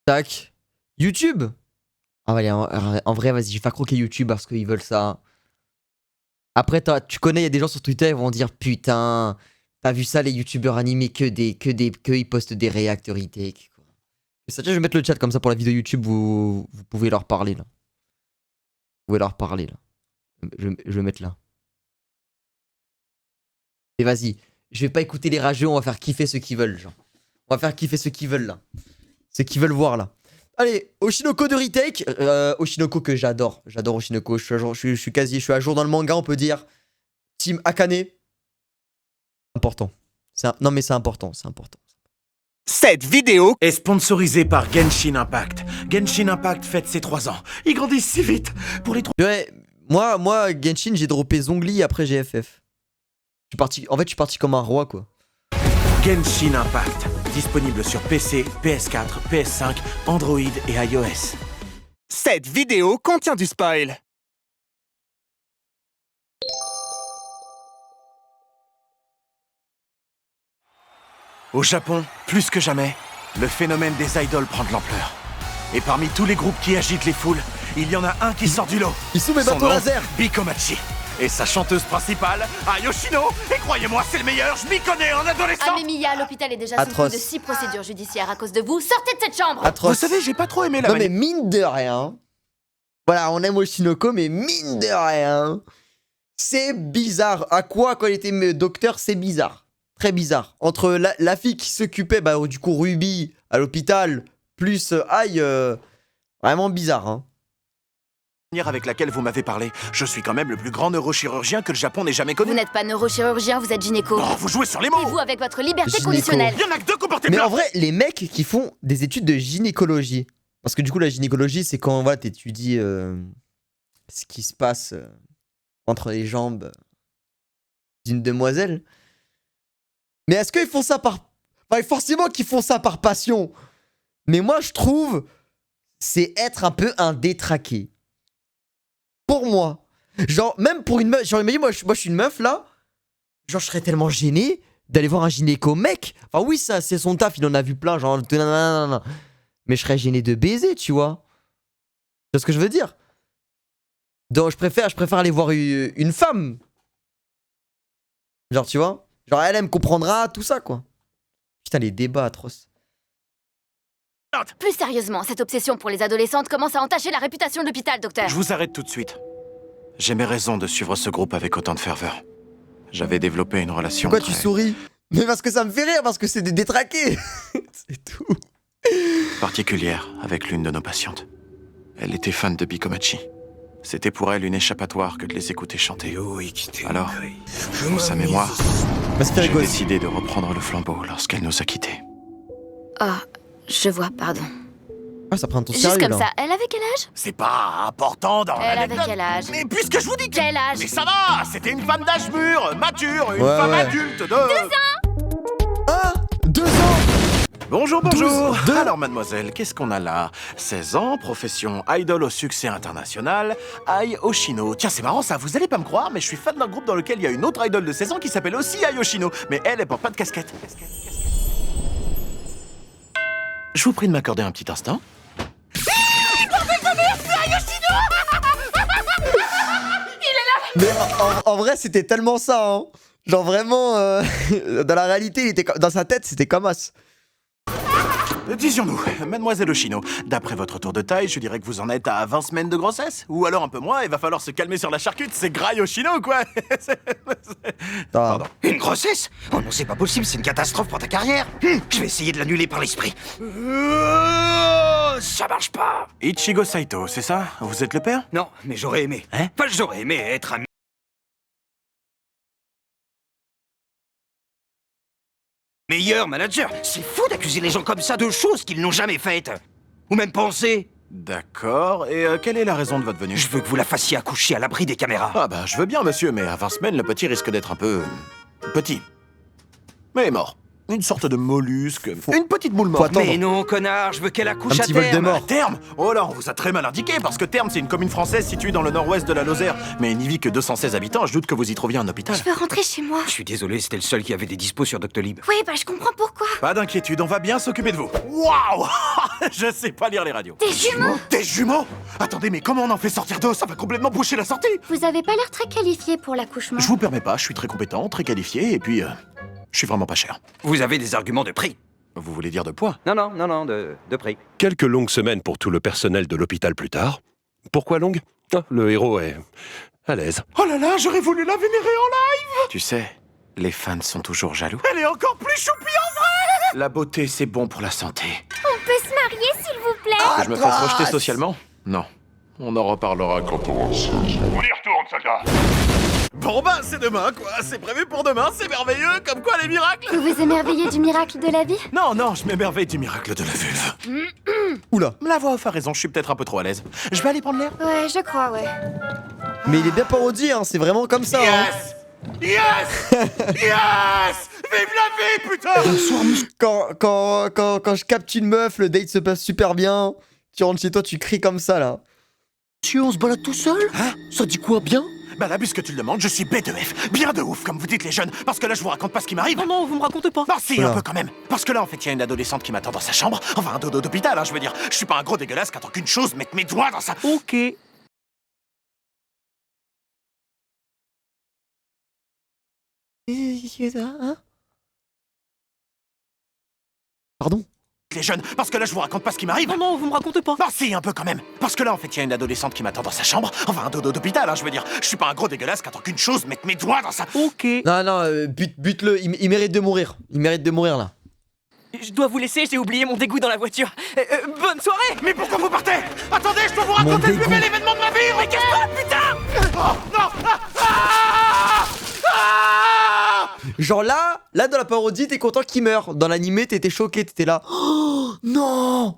Tac. YouTube. Ah ouais, en vrai, vas-y, je vais faire croquer YouTube parce qu'ils veulent ça. Après, tu connais, il y a des gens sur Twitter, ils vont dire putain, t'as vu ça, les youtubeurs animés, que ils postent des reacts retake. Ça, tiens, je vais mettre le chat comme ça pour la vidéo YouTube, vous pouvez leur parler là. Vous pouvez leur parler là. Je vais mettre là. Et vas-y, je vais pas écouter les rageux, on va faire kiffer ceux qui veulent, genre. On va faire kiffer ceux qui veulent là. Ceux qui veulent voir là. Allez, Oshinoko de retake. Oshinoko que j'adore. J'adore Oshinoko. Je suis à jour dans le manga, on peut dire. Team Akane. Important. Non mais c'est important, c'est important. Cette vidéo est sponsorisée par Genshin Impact. Genshin Impact fête ses 3 ans. Ils grandissent si vite. Pour les 3... Ouais, moi, Genshin, j'ai droppé Zongli, après j'ai FF. En fait, je suis parti comme un roi, quoi. Genshin Impact. Disponible sur PC, PS4, PS5, Android et iOS. Cette vidéo contient du spoil. Au Japon, plus que jamais, le phénomène des idoles prend de l'ampleur. Et parmi tous les groupes qui agitent les foules, il y en a un qui sort du lot. Il sous mes Son bateaux nom, laser. Bikomachi. Et sa chanteuse principale, Ayoshino. Et croyez-moi, c'est le meilleur, je m'y connais en adolescent. Amemiya, l'hôpital est déjà sous coup de 6 procédures judiciaires à cause de vous. Sortez de cette chambre. Atroce. Vous savez, j'ai pas trop aimé la Non mais mine de rien. Voilà, on aime Oshinoko, mais mine de rien. C'est bizarre. À quoi, quand il était docteur, c'est bizarre. Très bizarre. Entre la fille qui s'occupait, bah, du coup, Ruby, à l'hôpital, plus Aïe, vraiment bizarre, hein. Avec laquelle vous m'avez parlé. Je suis quand même le plus grand neurochirurgien que le Japon n'ait jamais connu. Vous n'êtes pas neurochirurgien, vous êtes gynéco. Oh, vous jouez sur les mots. Et vous avec votre liberté Gynéco. conditionnelle. Il y en a que 2 comportés Mais pleins. en vrai, les mecs qui font des études de gynécologie, parce que du coup, la gynécologie, c'est quand voilà, t'étudies ce qui se passe entre les jambes d'une demoiselle. Mais est-ce qu'ils font ça par... Enfin, forcément qu'ils font ça par passion. Mais moi, je trouve, c'est être un peu un détraqué. Pour moi. Genre, même pour une meuf, genre, imagine, moi, je suis une meuf, là. Genre, je serais tellement gêné d'aller voir un gynéco mec. Enfin, oui, ça, c'est son taf, il en a vu plein, genre, nanana. Mais je serais gêné de baiser, tu vois. Tu vois ce que je veux dire? Donc, je préfère aller voir une femme. Genre, tu vois? Genre, elle me comprendra, tout ça, quoi. Putain, les débats atroces. Plus sérieusement, cette obsession pour les adolescentes commence à entacher la réputation de l'hôpital, docteur. Je vous arrête tout de suite. J'ai mes raisons de suivre ce groupe avec autant de ferveur. J'avais développé une relation Pourquoi tu souris? Mais parce que ça me fait rire, parce que c'est des détraqués. C'est tout. particulière avec l'une de nos patientes. Elle était fan de Bikomachi. C'était pour elle une échappatoire que de les écouter chanter. Alors, pour sa mémoire, j'ai décidé de reprendre le flambeau lorsqu'elle nous a quittés. Ah, je vois, pardon. Ah, ça prend ton Juste sérieux, comme là. ça, elle avait quel âge? C'est pas important dans Elle l'anecdote. avait quel âge? Mais puisque je vous dis que... Quel âge? Mais ça va, c'était une femme d'âge mûr, mature, une Ouais, femme ouais. adulte de... 2 ans. Ah, 2 ans. Bonjour, bonjour. 12, 2. Alors, mademoiselle, qu'est-ce qu'on a là? 16 ans, profession idol au succès international, Ai Oshino. Tiens, c'est marrant ça, vous allez pas me croire, mais je suis fan d'un groupe dans lequel il y a une autre idol de 16 ans qui s'appelle aussi Ai Oshino. Mais elle porte pas de casquette. Je vous prie de m'accorder un petit instant. Mais en vrai, c'était tellement ça, hein. Genre vraiment, dans la réalité, il était dans sa tête, c'était comme as. Disions-nous, mademoiselle Oshino, d'après votre tour de taille, je dirais que vous en êtes à 20 semaines de grossesse? Ou alors un peu moins, il va falloir se calmer sur la charcute, c'est Graille Oshino, quoi. Pardon. Une grossesse? Oh non, c'est pas possible, c'est une catastrophe pour ta carrière. Je vais essayer de l'annuler par l'esprit. Ça marche pas. Ichigo Saito, c'est ça? Vous êtes le père? Non, mais j'aurais aimé. Hein? Enfin, j'aurais aimé être un meilleur manager. C'est fou d'accuser les gens comme ça de choses qu'ils n'ont jamais faites. Ou même pensé. D'accord, et quelle est la raison de votre venue? Je veux que vous la fassiez accoucher à l'abri des caméras. Ah bah, je veux bien, monsieur, mais à 20 semaines, le petit risque d'être un peu... petit. Mais mort. Une sorte de mollusque. Une petite boule morte. attendre. Mais non, connard, je veux qu'elle accouche Un à petit vol de terme. mort. Terme? Oh là, on vous a très mal indiqué, parce que Terme, c'est une commune française située dans le nord-ouest de la Lozère. Mais il n'y vit que 216 habitants, je doute que vous y trouviez un hôpital. Je veux rentrer chez moi. Je suis désolé, c'était le seul qui avait des dispos sur Doctolib. Oui, bah je comprends pourquoi. Pas d'inquiétude, on va bien s'occuper de vous. Waouh! Je sais pas lire les radios. Des jumeaux? Des jumeaux? Attendez, mais comment on en fait sortir deux? Ça va complètement boucher la sortie. Vous avez pas l'air très qualifié pour l'accouchement. Je vous permets pas, je suis très compétent, très qualifié, et puis... je suis vraiment pas cher. Vous avez des arguments de prix. Vous voulez dire de poids? Non, de prix. Quelques longues semaines pour tout le personnel de l'hôpital plus tard. Pourquoi longues? Ah, le héros est à l'aise. Oh là là, j'aurais voulu la vénérer en live. Tu sais, les fans sont toujours jaloux. Elle est encore plus choupie en vrai. La beauté, c'est bon pour la santé. On peut se marier, s'il vous plaît? Que je me fasse rejeter socialement? Non. On en reparlera quand on... On y retourne, soldat. Bon bah, c'est demain, quoi. C'est prévu pour demain, c'est merveilleux, comme quoi les miracles. Vous vous émerveillez du miracle de la vie? Non, je m'émerveille du miracle de la vulve. Oula. La voix off a raison, je suis peut-être un peu trop à l'aise. Je vais aller prendre l'air. Ouais, je crois, ouais. Mais il est bien parodié, hein, c'est vraiment comme ça. Hein. Yes Yes Vive la vie, putain. Quand je capte une meuf, le date se passe super bien. Tu rentres chez toi, tu cries comme ça là. On se balade tout seul? Hein? Ça dit quoi, bien? Bah là, puisque tu le demandes, je suis B2F. Bien de ouf, comme vous dites les jeunes. Parce que là, je vous raconte pas ce qui m'arrive. Non, vous me racontez pas. Non, si, Voilà. un peu quand même. Parce que là, en fait, il y a une adolescente qui m'attend dans sa chambre. Enfin, un dodo d'hôpital, hein, je veux dire. Je suis pas un gros dégueulasse qui attend qu'une chose, mettre mes doigts dans sa... Ok. Pardon? Les jeunes, parce que là, je vous raconte pas ce qui m'arrive. Non, vous me racontez pas. Non, si, un peu quand même. Parce que là, en fait, il y a une adolescente qui m'attend dans sa chambre. Enfin, un dodo d'hôpital, hein, je veux dire. Je suis pas un gros dégueulasse qui attend qu'une chose, mettre mes doigts dans sa... Ok. Non, bute-le, il mérite de mourir. Il mérite de mourir là. Je dois vous laisser, j'ai oublié mon dégoût dans la voiture. Bonne soirée. Mais pourquoi vous partez? Attendez, je dois vous raconter le plus dégoût. bel événement de ma vie. Mais qu'est-ce que putain? Oh, non. Genre là dans la parodie, t'es content qu'il meure. Dans l'animé, t'étais choqué, t'étais là. Oh non.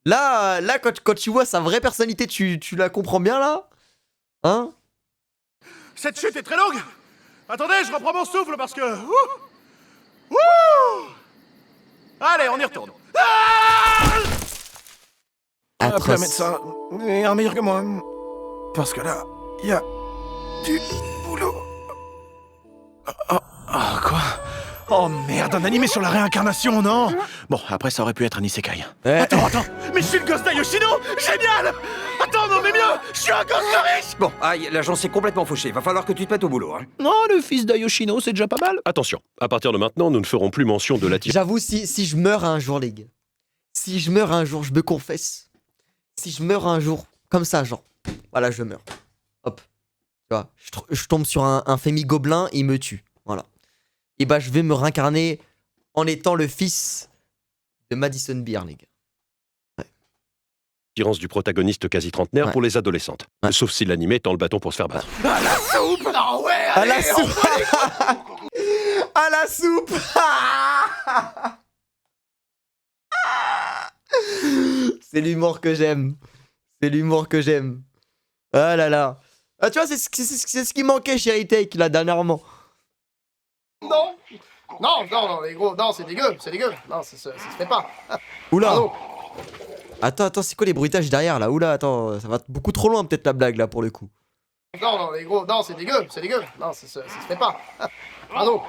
Là, quand tu vois sa vraie personnalité, tu la comprends bien là? Hein? Cette chute est très longue. Attendez, je reprends mon souffle parce que... Allez, on y retourne. Après un Atroce. médecin et un meilleur que moi. Parce que là, il y a du boulot. Quoi? Oh merde, un animé sur la réincarnation, non? Bon, après ça aurait pu être un isekai. Attends, mais je suis le gosse d'Ayoshino. Génial. Attends, non mais mieux, je suis un gosse de riche. Bon, aïe, l'agent s'est complètement fauché. Va falloir que tu te mettes au boulot, hein. Non, le fils d'Ayoshino, c'est déjà pas mal. Attention, à partir de maintenant, nous ne ferons plus mention de l'attitude. J'avoue, si je meurs un jour, les gars. Si je meurs un jour, je me confesse. Si je meurs un jour, comme ça, genre. Voilà, je meurs. Hop. Tu vois, je tombe sur un Femi gobelin, il me tue. Voilà. Et bah, je vais me réincarner en étant le fils de Madison Beer, les gars. L'attirance du protagoniste quasi trentenaire Ouais. pour les adolescentes. Ouais. Sauf si l'animé tend le bâton pour se faire battre. À la soupe. Non, ouais, À allez, la soupe. À la soupe. C'est l'humour que j'aime. C'est l'humour que j'aime. Ah là là. Ah, tu vois, c'est ce qui manquait chez Retake, là, dernièrement. Non, les gros, non, c'est dégueu. Non, ça se fait pas. Oula. Pardon. Attends, c'est quoi les bruitages derrière, là? Oula, attends, ça va beaucoup trop loin, peut-être, la blague, là, pour le coup. Non, les gros, non, c'est dégueu. Non, ça se fait pas. Pardon.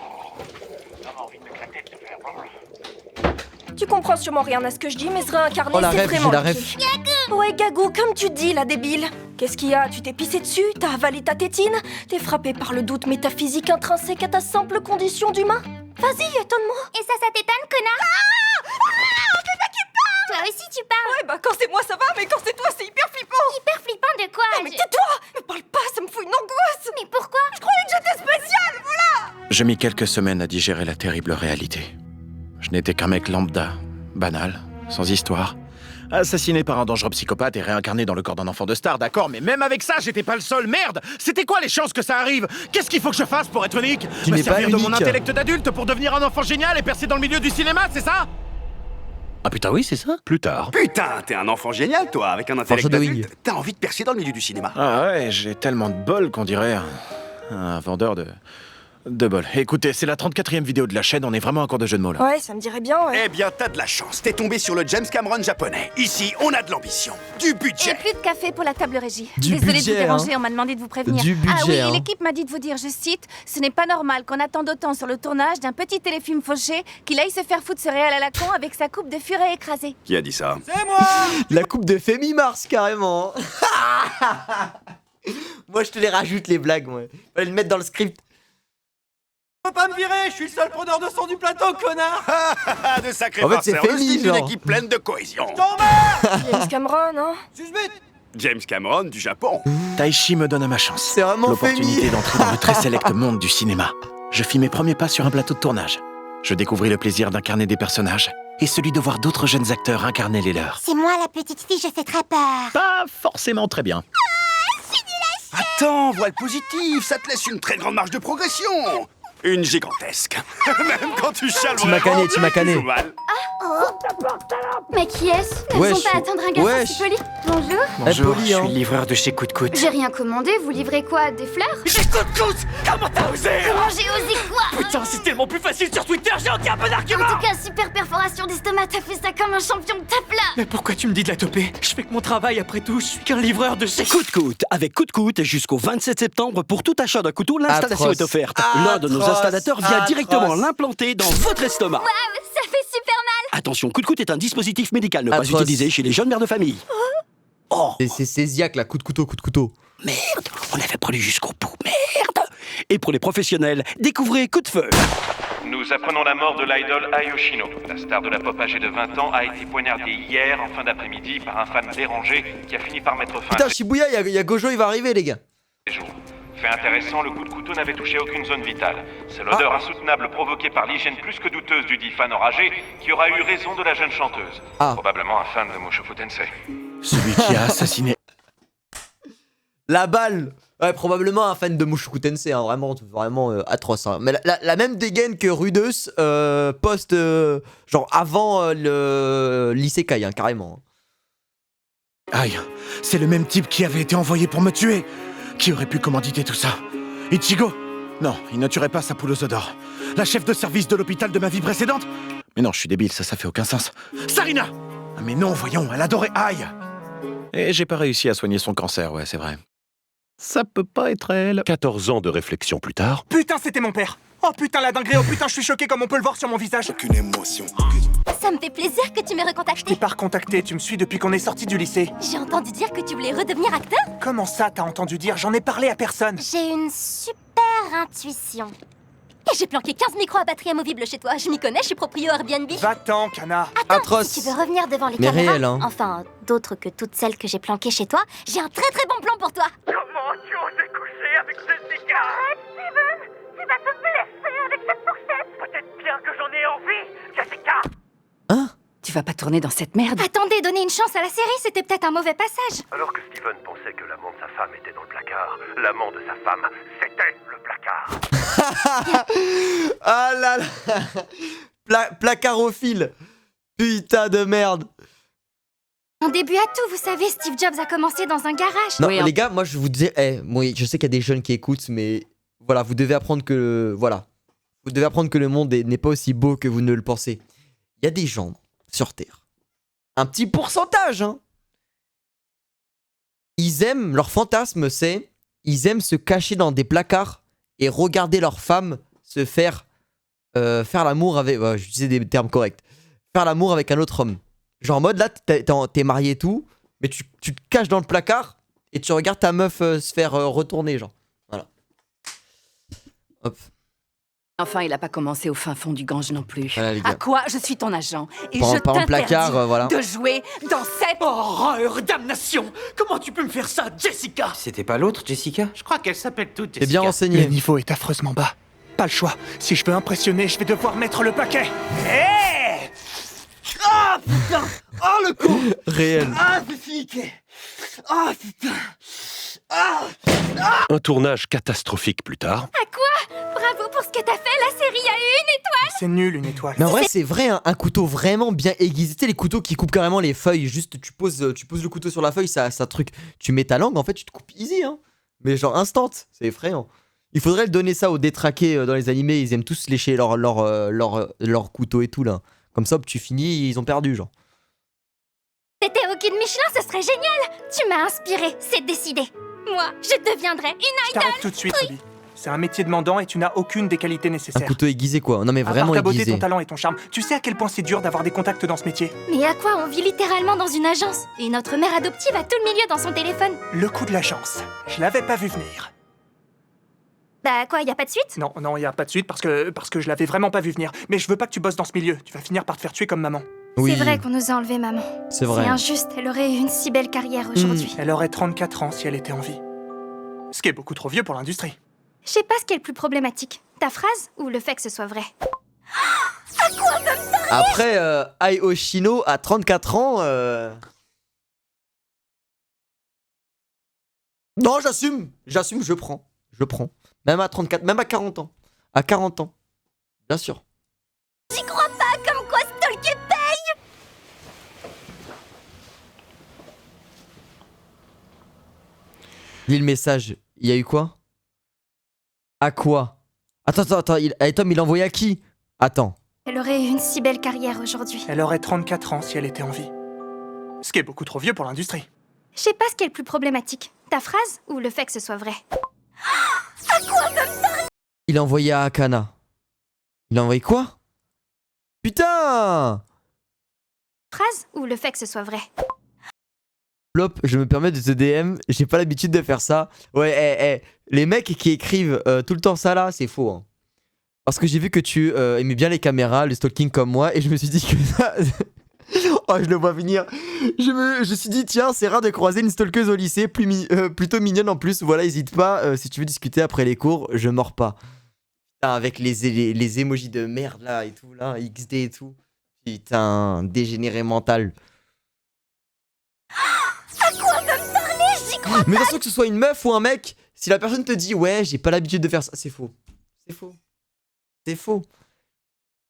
Tu comprends sûrement rien à ce que je dis, mais se réincarner, Oh, la c'est ref, vraiment j'ai la le ref. kiff. Ouais, Gagou, comme tu dis, la débile. Qu'est-ce qu'il y a? Tu t'es pissé dessus? T'as avalé ta tétine? T'es frappé par le doute métaphysique intrinsèque à ta simple condition d'humain? Vas-y, étonne-moi. Et ça t'étonne, connard? On peut pas qu'il parle! Toi aussi, tu parles! Ouais, bah quand c'est moi, ça va, mais quand c'est toi, c'est hyper flippant. Hyper flippant de quoi? Non, mais tais-toi! Me parle pas, ça me fout une angoisse. Mais pourquoi? Je croyais que j'étais spéciale, voilà. J'ai mis quelques semaines à digérer la terrible réalité. Je n'étais qu'un mec lambda, banal, sans histoire. Assassiné par un dangereux psychopathe et réincarné dans le corps d'un enfant de star, d'accord, mais même avec ça, j'étais pas le seul, merde! C'était quoi les chances que ça arrive? Qu'est-ce qu'il faut que je fasse pour être unique? Tu Me n'es pas servir de mon unique. intellect d'adulte pour devenir un enfant génial et percer dans le milieu du cinéma, c'est ça? Ah putain, oui, c'est ça. Plus tard, Putain, t'es un enfant génial, toi, avec un intellect Foreshadowing. d'adulte. T'as envie de percer dans le milieu du cinéma. Ah ouais, j'ai tellement de bol qu'on dirait un vendeur De bol. Écoutez, c'est la 34e vidéo de la chaîne, on est vraiment en cours de jeu de mots là. Ouais, ça me dirait bien, ouais. Eh bien, t'as de la chance. T'es tombé sur le James Cameron japonais. Ici, on a de l'ambition, du Et budget. plus de café pour la table régie. Du Désolée budget, de vous déranger, on m'a demandé de vous prévenir. Du budget, ah oui, hein. et l'équipe m'a dit de vous dire, je cite, ce n'est pas normal qu'on attende autant sur le tournage d'un petit téléfilm fauché qu'il aille se faire foutre ce réel à la con avec sa coupe de furet écrasée. Qui a dit ça? La coupe de Femi Mars, carrément. Moi, je te les rajoute, les blagues, moi. Fallait le mettre dans le script. Faut pas me virer, je suis le seul preneur de son du plateau, connard. De sacrés En fait, c'est farceurs, le Femi, slip d'une genre. équipe pleine de cohésion. James Cameron, hein. Susbite. James Cameron du Japon. Taichi me donne ma chance. C'est vraiment L'opportunité Femi. d'entrer dans le très sélect monde du cinéma. Je fis mes premiers pas sur un plateau de tournage. Je découvris le plaisir d'incarner des personnages et celui de voir d'autres jeunes acteurs incarner les leurs. C'est moi la petite fille, je fais très peur. Pas forcément très bien. Attends, voile positive, ça te laisse une très grande marge de progression. Une gigantesque. Même quand tu chiales Tu m'as vraiment, canné, tu m'as canné. joue mal. Mais qui est-ce Ne Wesh. sont pas attendre un garçon Wesh. si poli. Bonjour. Bonjour, poli, hein. livreur de chez Coup de Coude. J'ai rien commandé, vous livrez quoi? Des fleurs? J'ai coup de coude. Comment t'as osé? Comment j'ai osé quoi? Putain, c'est tellement plus facile sur Twitter, j'ai aucun peu En d'argument. tout cas, super perforation d'estomac, t'as fait ça comme un champion, tape là. Mais pourquoi tu me dis de la toper? Je fais que mon travail après tout, je suis qu'un livreur de chez Coup de Coude, avec Coup de Coude jusqu'au 27 septembre, pour tout achat d'un couteau, l'installation Atroce. est offerte. L'un de nos Atroce. installateurs vient directement Atroce. l'implanter dans votre estomac. Ça fait super mal. Attention, Coup de Coude est un dispositif médical ne pas Atroce. utilisé chez les jeunes mères de famille. Oh, C'est Césiac, là. Coup de couteau, coup de couteau. merde, on avait pas lu jusqu'au bout, merde. Et pour les professionnels, découvrez Coup de Feu. Nous apprenons la mort de l'idol Ayoshino. La star de la pop âgée de 20 ans a été poignardée hier en fin d'après-midi par un fan dérangé qui a fini par mettre fin Putain, à Shibuya, y a Gojo, il va arriver, les gars. ses jours. Fait intéressant, le coup de couteau n'avait touché aucune zone vitale. C'est l'odeur insoutenable provoquée par l'hygiène plus que douteuse du dit fan enragé qui aura eu raison de la jeune chanteuse. Ah. Probablement un fan de Mushoku Tensei. Celui qui a assassiné. La balle. Ouais, probablement un fan de Mushoku Tensei, hein, vraiment atroce. Hein. Mais la même dégaine que Rudeus, post, genre avant l'isekai, hein, carrément. Aïe, c'est le même type qui avait été envoyé pour me tuer. Qui aurait pu commanditer tout ça? Ichigo? Non, il ne tuerait pas sa poule aux œufs d'or. La chef de service de l'hôpital de ma vie précédente? Mais non, je suis débile, ça fait aucun sens. Sarina! Ah, mais non, voyons, elle adorait Aïe. Et j'ai pas réussi à soigner son cancer, ouais, c'est vrai. Ça peut pas être elle. 14 ans de réflexion plus tard, Putain, c'était mon père. Oh putain, la dinguerie, oh putain, je suis choqué comme on peut le voir sur mon visage. Aucune émotion. Ça me fait plaisir que tu m'aies recontacté. T'es pas recontacté, tu me suis depuis qu'on est sorti du lycée. J'ai entendu dire que tu voulais redevenir acteur. Comment ça, t'as entendu dire? J'en ai parlé à personne. J'ai une super intuition. Et j'ai planqué 15 micros à batterie amovible chez toi. Je m'y connais, je suis proprio Airbnb. Va-t'en, cana. Atroce. Si tu veux revenir devant les Mais caméras, réel, hein. enfin, d'autres que toutes celles que j'ai planquées chez toi, j'ai un très bon plan pour toi. Comment tu oses coucher avec Jessica? Arrête, Steven. Tu vas te blesser avec cette fourchette. Peut-être bien que j'en ai envie, Jessica. Hein? Tu vas pas tourner dans cette merde. Attendez, donnez une chance à la série, c'était peut-être un mauvais passage. Alors que Steven pensait que l'amant de sa femme était dans le placard, l'amant de sa femme, c'était le placard. Ah là là. Placarophile. Putain de merde. Un début à tout, vous savez, Steve Jobs a commencé dans un garage. Non, Oui, les gars, moi je vous disais, moi, je sais qu'il y a des jeunes qui écoutent, mais voilà, vous devez apprendre que, vous devez apprendre que le monde n'est pas aussi beau que vous ne le pensez. Il y a des gens sur Terre, un petit pourcentage, hein. Ils aiment, leur fantasme, c'est, ils aiment se cacher dans des placards et regarder leur femme se faire l'amour avec, je disais des termes corrects, faire l'amour avec un autre homme. Genre en mode là, t'es marié et tout, mais tu te caches dans le placard et tu regardes ta meuf se faire retourner, genre. Voilà. Hop. Enfin, il a pas commencé au fin fond du Gange non plus. Voilà, les À gars. quoi? Je suis ton agent. Et Par je un t'interdis placard, voilà. de jouer dans cette... Horreur, damnation. Comment tu peux me faire ça, Jessica? C'était pas l'autre, Jessica? Je crois qu'elle s'appelle toute T'es bien Le renseigné. niveau est affreusement bas. Pas le choix. Si je veux impressionner, je vais devoir mettre le paquet. Hé! Ah putain! Oh le con! Réel. Ah c'est fliqué! Ah putain! Ah! un tournage catastrophique plus tard, À quoi? Bravo pour ce que t'as fait, la série a eu une étoile. C'est nul une étoile. Mais en vrai, c'est vrai, hein, un couteau vraiment bien aiguisé. Tu sais, les couteaux qui coupent carrément les feuilles. Juste, tu poses le couteau sur la feuille, ça truc. Tu mets ta langue, en fait, tu te coupes easy, hein. Mais genre instant, c'est effrayant. Il faudrait le donner ça aux détraqués dans les animés, ils aiment tous lécher leur couteau et tout là. Comme ça, hop, tu finis, ils ont perdu, genre. T'étais au guide Michelin, ce serait génial. Tu m'as inspiré, c'est décidé. Moi, je deviendrai une Je idole. t'arrête tout de suite, Ruby. C'est un métier demandant et tu n'as aucune des qualités Un nécessaires. couteau aiguisé, quoi. Non, mais À vraiment part ta beauté, aiguisé. ton talent et ton charme, tu sais à quel point c'est dur d'avoir des contacts dans ce métier. Mais à quoi on vit littéralement dans une agence? Et notre mère adoptive a tout le milieu dans son téléphone. Le coup de la chance. Je l'avais pas vu venir. Bah quoi, y a pas de suite? Non, y a pas de suite parce que je l'avais vraiment pas vu venir. Mais je veux pas que tu bosses dans ce milieu. Tu vas finir par te faire tuer comme maman. Oui, C'est vrai qu'on nous a enlevé maman. c'est vrai. C'est injuste, elle aurait eu une si belle carrière aujourd'hui. Elle aurait 34 ans si elle était en vie. Ce qui est beaucoup trop vieux pour l'industrie. Je sais pas ce qui est le plus problématique. Ta phrase ou le fait que ce soit vrai? Après, Ai Oshino à 34 ans. Non, j'assume, je prends. Même à 34, même à 40 ans. À 40 ans. Bien sûr. J'y crois pas, comme quoi stalker paye! Lis le message. Il y a eu quoi? À quoi? Attends. Tom, il a envoyé à qui? Attends. Elle aurait eu une si belle carrière aujourd'hui. Elle aurait 34 ans si elle était en vie. Ce qui est beaucoup trop vieux pour l'industrie. Je sais pas ce qui est le plus problématique. Ta phrase ou le fait que ce soit vrai? Il a envoyé à Akana. Il a envoyé quoi? Putain! Phrase ou le fait que ce soit vrai? Plop, je me permets de te DM, j'ai pas l'habitude de faire ça. Ouais, les mecs qui écrivent tout le temps ça là, c'est faux. Hein. Parce que j'ai vu que tu aimais bien les caméras, le stalking comme moi, et je me suis dit que ça... Oh, je le vois venir. Je me suis dit, tiens, c'est rare de croiser une stalkeuse au lycée, plutôt mignonne en plus. Voilà, hésite pas, si tu veux discuter après les cours, je mords pas. Putain, avec les emojis de merde là et tout, là, XD et tout. Putain, dégénéré mental. À quoi me parler? J'y crois Mais attention que ce soit une meuf ou un mec, si la personne te dit ouais, j'ai pas l'habitude de faire ça, c'est faux. C'est faux. C'est faux.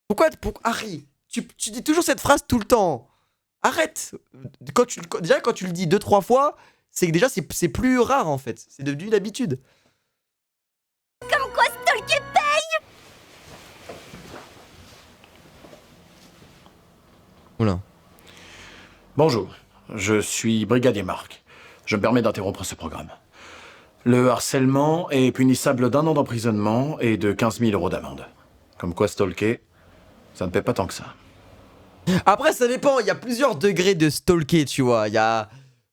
Pourquoi Harry, tu dis toujours cette phrase tout le temps. Arrête. Déjà quand tu le dis 2-3 fois, c'est que déjà c'est plus rare en fait. C'est devenu une habitude. comme quoi stalker paye! Oula. Bonjour, je suis Brigadier Mark. Je me permets d'interrompre ce programme. Le harcèlement est punissable d'1 an d'emprisonnement et de 15 000 € d'amende. Comme quoi stalker, ça ne paie pas tant que ça. Après ça dépend, il y a plusieurs degrés de stalker, tu vois. Il y a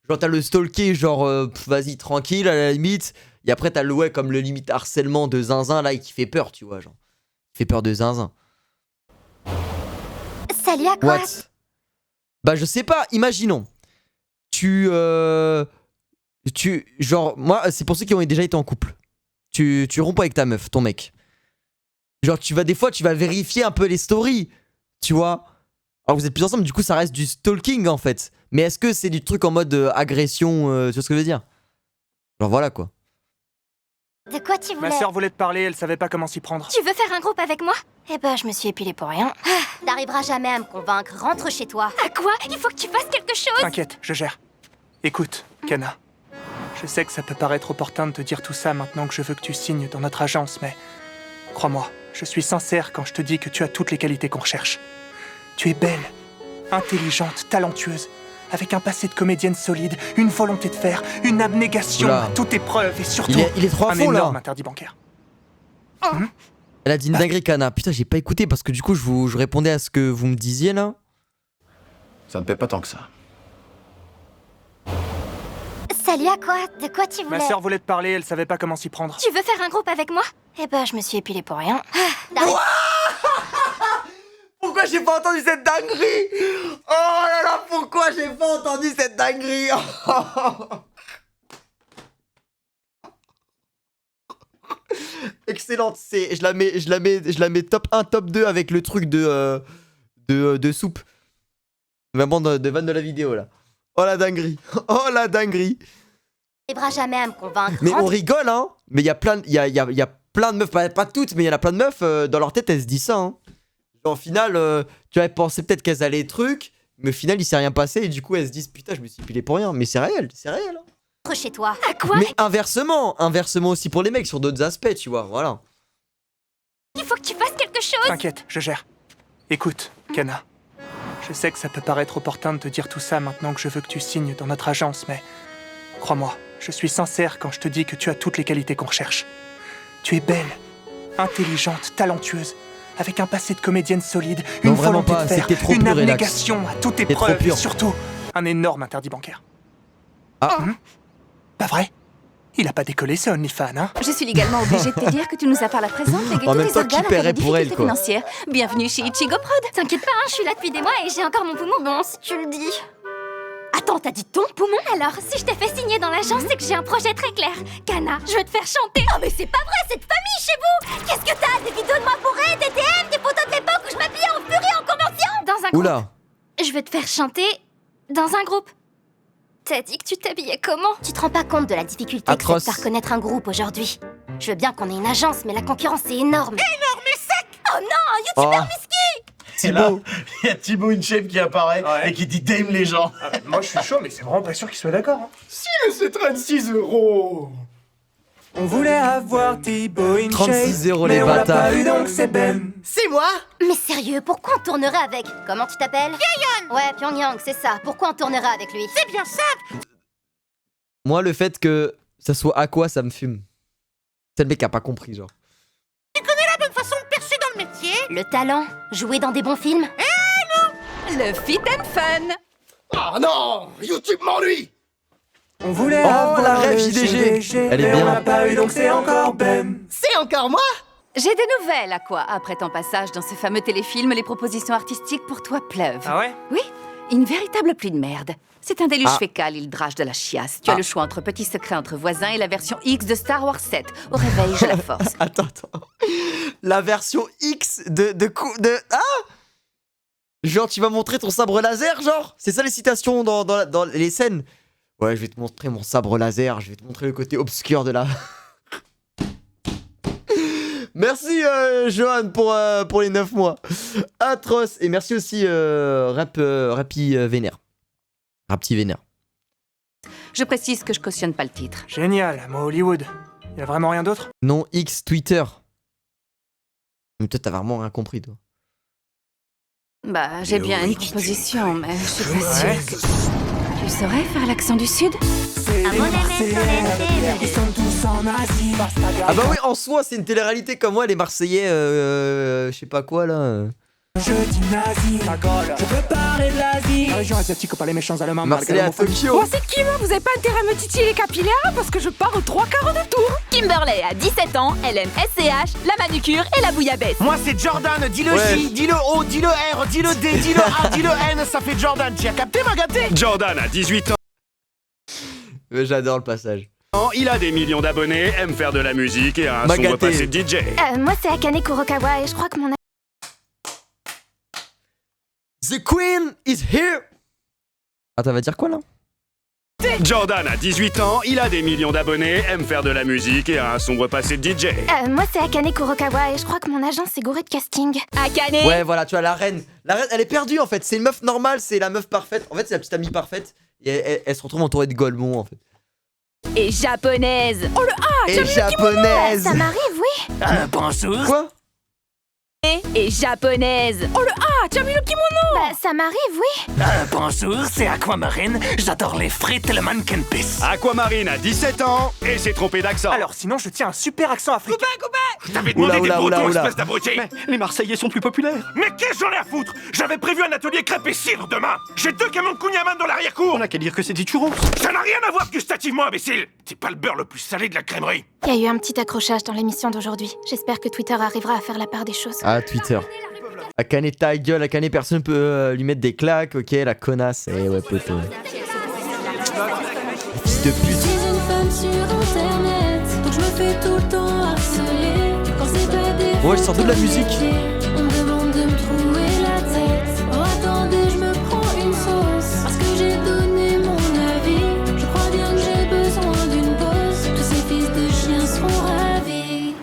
genre t'as le stalker genre vas-y tranquille à la limite. Et après t'as le ouais comme le limite harcèlement de zinzin là qui fait peur, tu vois genre. Qui fait peur de zinzin. Salut à quoi? What? Bah je sais pas, imaginons. Genre, moi, c'est pour ceux qui ont déjà été en couple. Tu rompes avec ta meuf, ton mec. Genre, des fois, tu vas vérifier un peu les stories, tu vois. Alors, vous êtes plus ensemble, du coup, ça reste du stalking, en fait. Mais est-ce que c'est du truc en mode agression, tu vois ce que je veux dire? Genre, voilà, quoi. De quoi tu voulais? Ma sœur voulait te parler, elle savait pas comment s'y prendre. Tu veux faire un groupe avec moi? Eh ben, je me suis épilée pour rien. T'arriveras jamais à me convaincre, rentre chez toi. À quoi? Il faut que tu fasses quelque chose! T'inquiète, je gère. Écoute, Kana. Je sais que ça peut paraître opportun de te dire tout ça maintenant que je veux que tu signes dans notre agence, mais... Crois-moi, je suis sincère quand je te dis que tu as toutes les qualités qu'on recherche. Tu es belle, intelligente, talentueuse, avec un passé de comédienne solide, une volonté de faire, une abnégation Oula. à toute épreuve et surtout Il est trop à un fond, là. énorme interdit bancaire. Elle a dit une dinguerie, Kana. Putain, j'ai pas écouté parce que du coup, je répondais à ce que vous me disiez, là. Ça ne paie pas tant que ça. Salut à quoi? De quoi tu voulais? Ma sœur voulait te parler, elle savait pas comment s'y prendre. Tu veux faire un groupe avec moi? Eh ben, je me suis épilée pour rien. Pourquoi j'ai pas entendu cette dinguerie? Oh là là, pourquoi j'ai pas entendu cette dinguerie? Excellente, je la mets top 1, top 2 avec le truc de soupe. Vraiment de vanne de la vidéo là. Oh la dinguerie. Oh la dinguerie. T'arriveras jamais à me convaincre. Mais on rigole hein. Mais il y a plein de meufs, pas toutes, mais il y en a plein de meufs dans leur tête elles se disent ça hein. Genre, au final, tu avais pensé peut-être qu'elles allaient truc, mais au final il s'est rien passé et du coup elles se disent putain je me suis pilé pour rien. Mais c'est réel hein. chez toi. À quoi? Mais inversement aussi pour les mecs sur d'autres aspects, tu vois, voilà. Il faut que tu fasses quelque chose. T'inquiète, je gère. Écoute, Kana. Je sais que ça peut paraître opportun de te dire tout ça maintenant que je veux que tu signes dans notre agence, mais... Crois-moi, je suis sincère quand je te dis que tu as toutes les qualités qu'on recherche. Tu es belle, intelligente, talentueuse, avec un passé de comédienne solide, Non, une vraiment volonté pas, de c'est faire, que t'es trop une pur, relax. abnégation à toute T'es trop épreuve, et pur. surtout, un énorme interdit bancaire. Ah. Pas vrai? Il a pas décollé ce OnlyFans, hein? Je suis légalement obligée de te dire que tu nous as par la présente légué En tous même tes temps, qui organes en cas paierait de pour elle, difficulté quoi. financière. Bienvenue chez Ichigo Prod. T'inquiète pas, hein, je suis là depuis des mois et j'ai encore mon poumon. Bon, si tu le dis. Attends, t'as dit ton poumon? Alors, si je t'ai fait signer dans l'agence, c'est que j'ai un projet très clair. Kana, je veux te faire chanter. Oh, mais c'est pas vrai, c'est de famille chez vous. Qu'est-ce que t'as? Des vidéos de moi bourrée, des DM, des photos de l'époque où je m'habillais en furie en convention? Dans un groupe. Oula. Je veux te faire chanter dans un groupe. T'as dit que tu t'habillais comment? Tu te rends pas compte de la difficulté que c'est de Atroce. faire connaître un groupe aujourd'hui. Je veux bien qu'on ait une agence, mais la concurrence est énorme. Énorme et sec! Oh non, un youtubeur Oh. misky! Et là, il y a Thibaut InShape qui apparaît et qui dit dame les gens. Moi, je suis chaud, mais c'est vraiment pas sûr qu'il soit d'accord. Hein. Si, mais c'est 36 €. On voulait avoir Thibaut InShape, 36 € les mais on l'a bâtards. pas eu, donc c'est Ben. C'est moi? Mais sérieux, pourquoi on tournerait avec? Comment tu t'appelles? Pyongyang! Ouais, Pyongyang, c'est ça. Pourquoi on tournerait avec lui? C'est bien ça! Moi, le fait que ça soit Aqua, ça me fume. C'est le mec qui a pas compris, genre. Tu connais la bonne façon de percer dans le métier? Le talent, jouer dans des bons films? Le fit and fun. Ah non, YouTube m'ennuie. On voulait Oh, avoir la rêve le JDG. Elle est mais on bien. l'a pas eu, donc c'est encore Ben. C'est encore moi? J'ai des nouvelles, à quoi? Après ton passage dans ce fameux téléfilm, les propositions artistiques pour toi pleuvent. Ah ouais? Oui, une véritable pluie de merde. C'est un déluge Ah. fécal, il drache de la chiasse. Tu as Ah. le choix entre Petit secret entre voisins et la version X de Star Wars 7. Au réveil, je la force. Attends. La version X de Ah! Genre, tu vas montrer ton sabre laser, genre? C'est ça les citations dans les scènes? Ouais, je vais te montrer mon sabre laser, je vais te montrer le côté obscur de la... Merci Johan pour les 9 mois. Atroce. Et merci aussi Rappi Vénère. Rapti Vénère. Je précise que je cautionne pas le titre. Génial, moi Hollywood. Y a vraiment rien d'autre? Non, X Twitter. Mais toi, t'as vraiment rien compris, toi. Bah, j'ai bien une proposition, mais je suis pas sûre que... Tu saurais faire l'accent du Sud? Ils sont tous en Asie. Ah bah oui, en soi, c'est une télé-réalité comme moi, les Marseillais, je sais pas quoi, là. Je dis nazi, je veux parler de l'Asie. La région asiatique aux pas les méchants allemands. Marseillais à Tokyo. Oh, c'est qui, moi? Vous avez pas intérêt à me titiller les capillaires parce que je pars aux 3 quarts de tour. Kimberley a 17 ans, elle aime SCH, la manucure et la bouillabaisse. Moi c'est Jordan, dis le J, dis le O, dis le R, dis le D, dis le A, dis le N, ça fait Jordan. Tu as capté, ma gâtée? Jordan a 18 ans. J'adore le passage. Il a des millions d'abonnés, aime faire de la musique et a un Magaté. sombre passé de DJ. Moi c'est Akane Kurokawa et je crois que mon... The Queen is here. Attends, va dire quoi là? Jordan a 18 ans, il a des millions d'abonnés, aime faire de la musique et a un sombre passé de DJ. moi c'est Akane Kurokawa et je crois que mon agent s'est gouré de casting. Akane. Ouais, voilà, tu vois, la reine, elle est perdue en fait. C'est une meuf normale, c'est la meuf parfaite. En fait, c'est la petite amie parfaite. Et elle se retrouve entourée de Golemon en fait. Et japonaise. Oh le A! Et japonaise. Ça m'arrive, oui. Bonjour. Quoi? Et japonaise. Oh le A! Tu as mis le kimono! Bah, ça m'arrive, oui. Bonjour, c'est Aquamarine. J'adore les frites et le mannequin piss. Aquamarine a 17 ans et s'est trompé d'accent. Alors sinon, je tiens un super accent africain. Je t'avais demandé des bretons, espèce d'abruti. Mais les Marseillais sont plus populaires. Mais qu'est-ce que j'en ai à foutre? J'avais prévu un atelier crêpes et cidre demain. J'ai 2 camions de kouign-amann dans l'arrière-cour. On n'a qu'à dire que c'est des churros. Ça n'a rien à voir gustativement, imbécile. C'est pas le beurre le plus salé de la crèmerie. Il y a eu un petit accrochage dans l'émission d'aujourd'hui. J'espère que Twitter arrivera à faire la part des choses. Ah, Twitter. Akane ta gueule, Akane personne peut lui mettre des claques, ok, la connasse. Eh ouais, poteau. Fils de pute. Je suis une femme sur internet, donc je me fais tout le temps harceler. Quand c'est pas des Ouais, je sors de la musique. on me demande de me trouver la tête. Oh attendez, je me prends une sauce parce que j'ai donné mon avis. Je crois bien que j'ai besoin d'une pause. Tous ces fils de chiens seront ravis.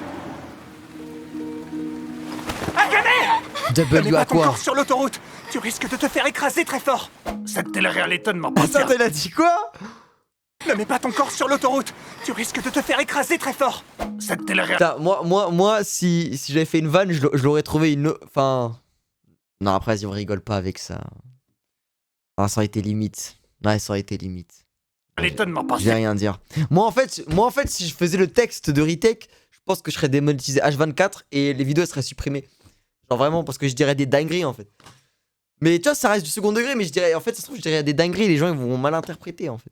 W à quoi? Encore sur l'autoroute. Tu risques de te faire écraser très fort. Cette télé-réalité ne m'a Attends, elle a dit quoi? Ne mets pas ton corps sur l'autoroute. Tu risques de te faire écraser très fort. C'était la Putain, moi si j'avais fait une vanne, je l'aurais trouvé une... Enfin... Non, après, si on rigole pas avec ça. Ah, ça aurait été limite. Ouais, ça aurait été limite. L'étonnement Je vais rien dire. Moi, en fait, si je faisais le texte de Retech, je pense que je serais démonétisé H24 et les vidéos elles seraient supprimées. Genre vraiment, parce que je dirais des dingueries en fait. Mais tu vois, ça reste du second degré, mais je dirais, en fait, ça se trouve, je dirais des dingueries, les gens ils vont mal interpréter en fait.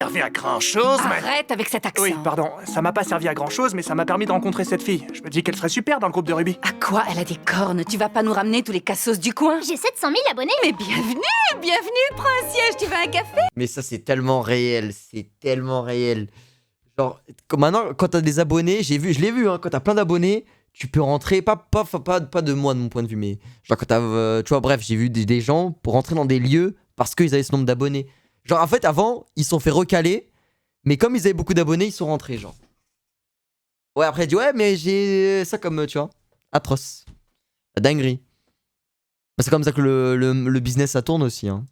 servi à grand chose, mais. Arrête avec cet accent. Oui, pardon, ça m'a pas servi à grand chose, mais ça m'a permis de rencontrer cette fille. Je me dis qu'elle serait super dans le groupe de rugby. À quoi? Elle a des cornes, tu vas pas nous ramener tous les cassos du coin? J'ai 700 000 abonnés. Mais bienvenue, prends un siège, tu veux un café? Mais ça, c'est tellement réel, c'est tellement réel. Genre, maintenant, quand t'as des abonnés, je l'ai vu, hein, quand t'as plein d'abonnés, tu peux rentrer, pas de moi de mon point de vue, mais genre quand t'as, tu vois, bref, j'ai vu des gens pour rentrer dans des lieux parce qu'ils avaient ce nombre d'abonnés. Genre, en fait, avant, ils se sont fait recaler, mais comme ils avaient beaucoup d'abonnés, ils sont rentrés, genre. Ouais, après, il dit, ouais, mais j'ai ça comme, tu vois, atroce. La dinguerie. Bah, c'est comme ça que le business, ça tourne aussi, hein.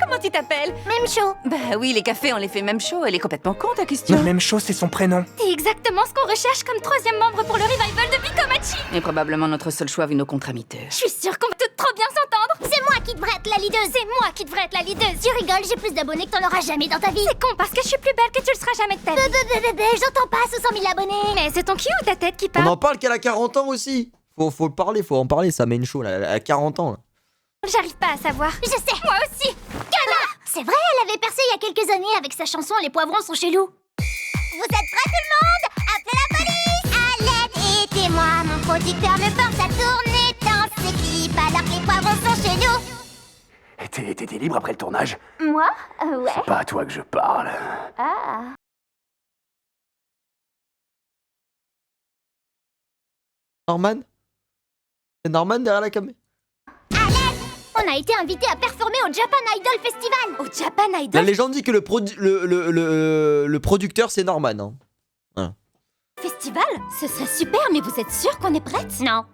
Comment tu t'appelles? Même chaud. Bah oui, les cafés, on les fait même chaud. Elle est complètement con, ta question. Même chose, c'est son prénom. C'est exactement ce qu'on recherche comme troisième membre pour le revival de Bikomachi. Et probablement notre seul choix vu nos contrats miteux. Je suis sûre qu'on va toutes trop bien s'entendre. C'est moi qui devrais être la leaduse. C'est moi qui devrais être la leaduse. Tu rigoles, j'ai plus d'abonnés que t'en auras jamais dans ta vie. C'est con parce que je suis plus belle que tu le seras jamais de ta vie. J'entends pas 100 000 abonnés. Mais c'est ton cul ou ta tête qui On parle? en parle qu'elle a 40 ans aussi. Faut le parler, faut en parler, ça main show, là. Elle a 40 ans, là. J'arrive pas à savoir. Je sais. Moi aussi. Kana! C'est vrai, elle avait percé il y a quelques années avec sa chanson Les poivrons sont chelous. Vous êtes prêts tout le monde? Appelez la police! À l'aide, aidez-moi. Mon producteur me force à tourner dans ses clips alors que les poivrons sont chelous. T'étais libre après le tournage? Moi? Ouais. C'est pas à toi que je parle. Ah. Norman? C'est Norman derrière la caméra? On a été invité à performer au Japan Idol Festival. Au Japan Idol? La légende dit que le producteur, c'est Norman, hein. Voilà. Festival? Ce serait super, mais vous êtes sûr qu'on est prête? Non.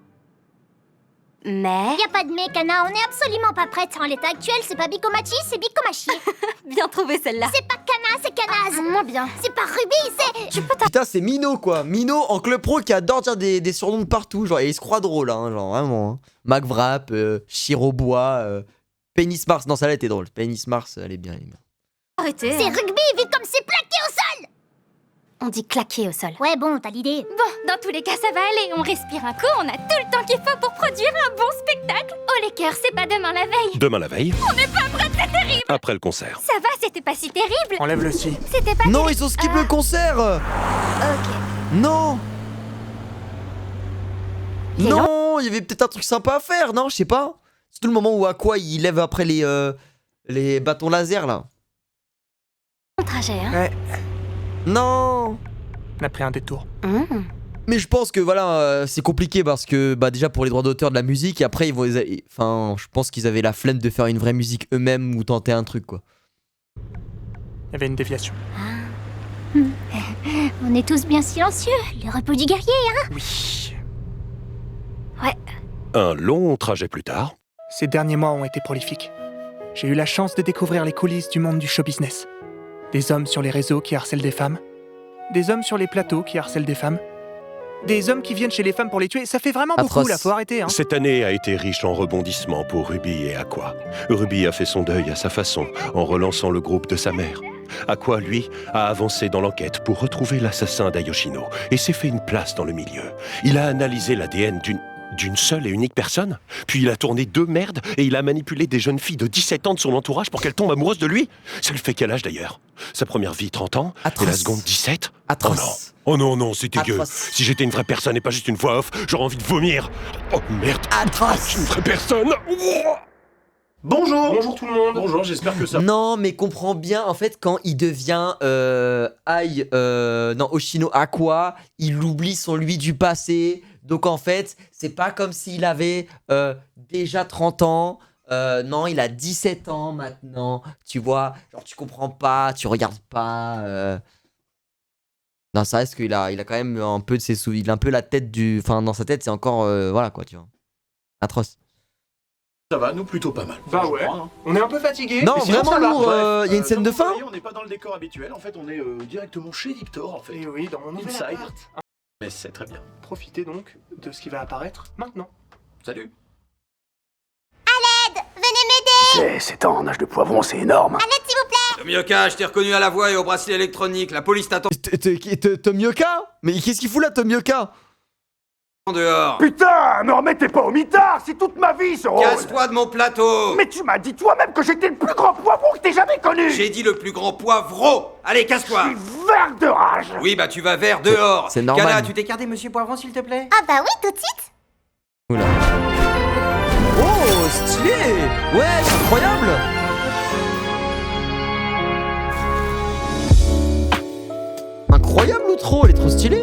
Mais... Y a pas de mais, Kana, on est absolument pas prête. En l'état actuel, c'est pas Bikomachi, c'est Bikomachi. Bien trouvé celle-là. C'est pas Kana, c'est Kanaz. Moins bien. C'est pas Ruby, c'est... Je peux Putain, c'est Mino, quoi. Mino en club pro qui adore dire des surnoms de partout. Genre, et il se croit drôle, hein, genre, vraiment. Hein. McWrap, Chirobois, Penis Mars. Non, celle-là était drôle. Penis Mars, elle est bien, elle est bien. Arrêtez. C'est Rugby, vu comme c'est plaqué au sol. On dit claquer au sol. Ouais, bon, t'as l'idée. Bon, dans tous les cas, ça va aller. On respire un coup, on a tout le temps qu'il faut pour produire un bon spectacle. Oh les cœurs, c'est pas demain la veille. Demain la veille, On n'est pas prêts, c'est terrible. après le concert. Ça va, c'était pas si terrible. Enlève le si. C'était pas Non, terrible. ils ont skip le concert. Ok. Non. C'est Non, il y avait peut-être un truc sympa à faire, non, je sais pas. C'est tout le moment où Aqua il lève après les bâtons laser là. Bon trajet, hein. Ouais, Non. on a pris un détour. Mais je pense que voilà, c'est compliqué parce que bah déjà pour les droits d'auteur de la musique et après ils vont, enfin, je pense qu'ils avaient la flemme de faire une vraie musique eux-mêmes ou tenter un truc quoi. Il y avait une déviation. On est tous bien silencieux. Le repos du guerrier, hein. Oui. Ouais. Un long trajet plus tard. Ces derniers mois ont été prolifiques. J'ai eu la chance de découvrir les coulisses du monde du show business. Des hommes sur les réseaux qui harcèlent des femmes. Des hommes sur les plateaux qui harcèlent des femmes. Des hommes qui viennent chez les femmes pour les tuer. Ça fait vraiment beaucoup, là, faut arrêter, hein. Cette année a été riche en rebondissements pour Ruby et Aqua. Ruby a fait son deuil à sa façon, en relançant le groupe de sa mère. Aqua, lui, a avancé dans l'enquête pour retrouver l'assassin d'Ayoshino et s'est fait une place dans le milieu. Il a analysé l'ADN d'une seule et unique personne, puis il a tourné 2 merdes et il a manipulé des jeunes filles de 17 ans de son entourage pour qu'elles tombent amoureuses de lui. Ça lui fait quel âge d'ailleurs? Sa première vie, 30 ans, et la seconde, 17? Atroce. Oh non, oh non, c'est dégueu. Atroce. Si j'étais une vraie personne et pas juste une voix off, j'aurais envie de vomir. Oh merde. Atroce. Une vraie personne. Bonjour. Bonjour tout le monde. Bonjour, j'espère que ça... Non, mais comprends bien en fait quand il devient Oshino Aqua, il oublie son lui du passé. Donc en fait, c'est pas comme s'il avait déjà 30 ans. Non, il a 17 ans maintenant. Tu vois, genre tu comprends pas, tu regardes pas. Non, ça reste qu'il a quand même un peu de ses souvenirs. Il a un peu la tête du. Enfin, dans sa tête, c'est encore. Voilà quoi, tu vois. Atroce. Ça va, nous plutôt pas mal. Bah ouais, on est un peu fatigué. Non, mais sinon, vraiment ça va. lourd. Bref, Il y a une scène comme de vous fin voyez, on n'est pas dans le décor habituel, en fait, on est directement chez Victor, en fait. Et oui, dans mon nouvel Inside. appart. Mais c'est très bien. Profitez donc de ce qui va apparaître maintenant. Salut. Venez m'aider. C'est en âge de poivron, c'est énorme. Tomioka, je t'ai reconnu à la voix et au bracelet électronique. La police t'attend Tomioka? Mais qu'est-ce qu'il fout là, Tomioka? dehors. Putain, me remettez pas au mitard, c'est toute ma vie ce rôle. Casse-toi de mon plateau. Mais tu m'as dit toi-même que j'étais le plus grand poivron que t'aies jamais connu. J'ai dit le plus grand poivreau. Allez, casse-toi. Je suis vert de rage. Oui, bah tu vas vers dehors. C'est normal. Kana, tu t'es gardé Monsieur Poivron, s'il te plaît? Ah bah oui, tout de suite. Oula. Oh, stylé. Ouais, c'est incroyable. Incroyable l'outro, elle est trop stylée.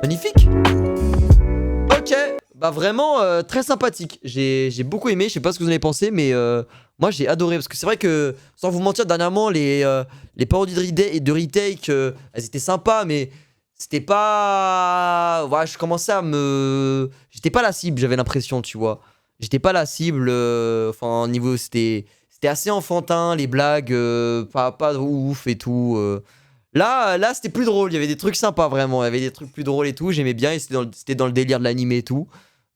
Magnifique. Ok, bah vraiment très sympathique. J'ai beaucoup aimé, je sais pas ce que vous en avez pensé, mais moi j'ai adoré. Parce que c'est vrai que, sans vous mentir, dernièrement, les parodies de retake, elles étaient sympas, mais c'était pas... Voilà, je commençais à me... J'étais pas la cible, j'avais l'impression, tu vois. J'étais pas la cible, enfin, au niveau, c'était assez enfantin, les blagues, pas ouf et tout. Là c'était plus drôle, il y avait des trucs sympas vraiment, il y avait des trucs plus drôles et tout, j'aimais bien, et c'était dans le délire de l'anime et tout.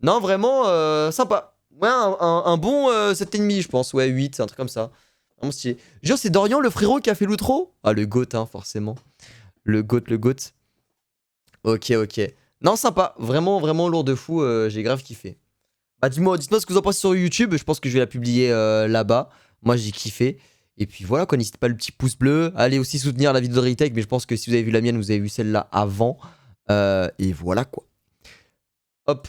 Non, vraiment sympa. Ouais, un bon 7,5 je pense, ouais, 8, un truc comme ça. Vraiment stylé. Genre, c'est Dorian le frérot qui a fait l'outro? Ah, le GOAT, hein, forcément. Le GOAT. Ok. Non, sympa, vraiment lourd de fou, j'ai grave kiffé. Bah dites-moi ce que vous en pensez sur YouTube, je pense que je vais la publier là-bas. Moi j'ai kiffé. Et puis voilà quoi, n'hésitez pas le petit pouce bleu. Allez aussi soutenir la vidéo de retake, mais je pense que si vous avez vu la mienne, vous avez vu celle-là avant. Et voilà quoi. Hop.